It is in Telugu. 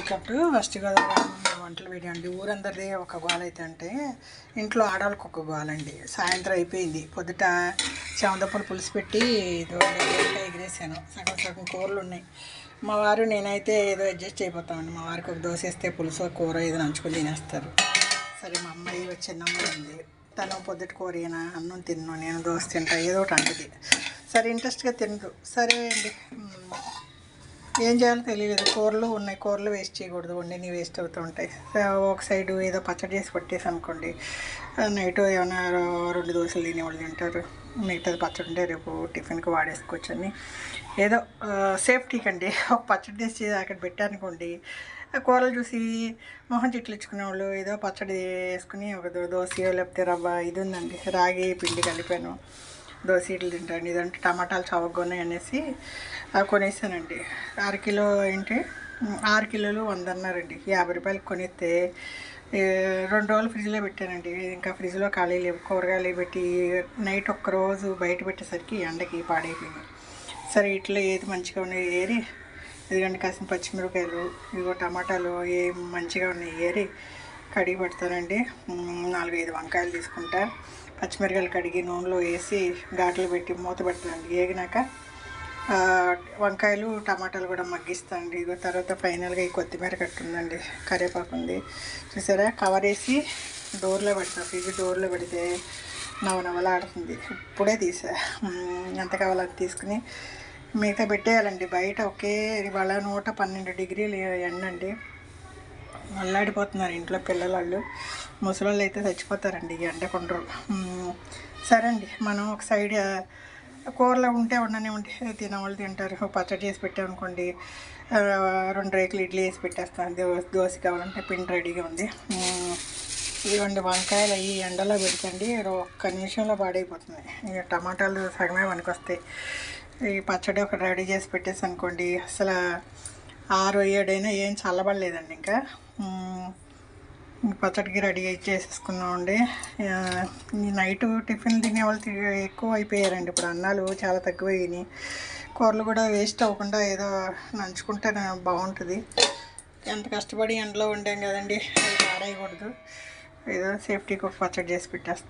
వెల్కమ్ టు వెస్ట్ గోదావరి వంటల వీడియో అండి. ఊరందరిది ఒక గోల అయితే అంటే ఇంట్లో ఆడవాళ్ళకి ఒక గోల అండి. సాయంత్రం అయిపోయింది, పొద్దుట చామదుంపలు పులుసు పెట్టి ఎగిరేసాను. సగం సగం కూరలు ఉన్నాయి. మా వారు నేనైతే ఏదో అడ్జస్ట్ అయిపోతామండి. మా వారికి ఒక దోశ వేస్తే పులుసు కూర ఏదో నంచుకొని తినేస్తారు. సరే మా అమ్మాయి చిన్నమ్మాయి ఉంది, తను పొద్దుట కూర అన్నం తిన్నాను, నేను దోశ తింటా ఏదో ఒకటి అంటది. సరే ఇంట్రెస్ట్గా తినరు. సరే అండి, ఏం చేయాలో తెలియలేదు. కూరలు ఉన్నాయి, కూరలు వేస్ట్ చేయకూడదు, వండిని వేస్ట్ అవుతూ ఉంటాయి. ఒక సైడు ఏదో పచ్చడి చేసి పట్టేసి అనుకోండి, నైట్ ఏమైనా 2 దోశలు తినేవాళ్ళు తింటారు, మిగతాది పచ్చడి ఉంటే రేపు టిఫిన్కి వాడేసుకోవచ్చు అని ఏదో సేఫ్టీకి అండి ఒక పచ్చడి చేసి అక్కడ పెట్టారనుకోండి, కూరలు చూసి మొహం చిట్లించుకునేవాళ్ళు ఏదో పచ్చడి వేసుకుని ఒక దోశ లేకపోతే రవ్వ ఇది ఉందండి, రాగి పిండి కలిపాను, దోశ ఇడ్లు తింటాను. ఇదంటే టమాటాలు చవగ్గా అనేసి కొనేసానండి. 6 కిలో ఏంటి 6 కిలోలు 100 అన్నారండి. 50 రూపాయలకి కొనేస్తే 2 రోజులు ఫ్రిడ్జ్లో పెట్టానండి. ఇంకా ఫ్రిడ్జ్లో ఖాళీ లేవు. కూరగాయలు పెట్టి నైట్ ఒక్కరోజు బయట పెట్టేసరికి ఎండకి పాడైపోయింది. సరే ఇట్లా ఏది మంచిగా ఉన్నాయి ఏరి, ఇదిగండి కాసిన పచ్చిమిరపకాయలు, ఇదిగో టమాటాలు ఏం మంచిగా ఉన్నాయి ఏరి కడిగి పెడతానండి. 4-5 వంకాయలు తీసుకుంటా, పచ్చిమిరకాయలు కడిగి నూనెలో వేసి ఘాట్లు పెట్టి మూత పెడతానండి. వేగినాక వంకాయలు టమాటాలు కూడా మగ్గిస్తానండి. ఇగో తర్వాత ఫైనల్గా ఈ కొత్తిమీర కట్టుందండి, కరివేపాకు ఉంది చూసారా. కవర్ వేసి డోర్లో పెడతాను. ఫ్రిడ్జ్ డోర్లో పెడితే నవనవలాడుతుంది. ఇప్పుడే తీసా, ఎంత కావాలో అది తీసుకుని మిగతా పెట్టేయాలండి. బయట ఇవాళ 112 డిగ్రీలు ఎండండి, అల్లాడిపోతున్నారు ఇంట్లో పిల్లలు. ముసలోళ్ళు అయితే చచ్చిపోతారండి ఎండకుండరు. సరే అండి, మనం ఒక సైడ్ కూరలో ఉంటే ఉండనే ఉంటే తినేవాళ్ళు తింటారు. పచ్చడి చేసి పెట్టామనుకోండి, 2 రేకులు ఇడ్లీ వేసి పెట్టేస్తాను. దోశ కావాలంటే పిండి రెడీగా ఉంది. ఇదిగోండి వంకాయలు అవి ఎండలో పెడతండి, ఒక్క నిమిషంలో పాడైపోతుంది. ఇక టమాటాలు సగమే పనికొస్తాయి. ఈ పచ్చడి ఒకటి రెడీ చేసి పెట్టేసి అనుకోండి, అసలు 6-7 అయినా ఏం చల్లబడలేదండి. ఇంకా పచ్చడికి రెడీ చేసేసుకున్నామండి. ఈ నైట్ టిఫిన్ తినేవాళ్ళు ఎక్కువ అయిపోయారండి. ఇప్పుడు అన్నాలు చాలా తక్కువయ్యాయి. కూరలు కూడా వేస్ట్ అవ్వకుండా ఏదో నంచుకుంటే బాగుంటుంది. ఎంత కష్టపడి ఎండలో వండాం కదండి, అది పాడేయకూడదు. ఏదో సేఫ్టీకి ఒక పచ్చడి చేసి పెట్టేస్తాం.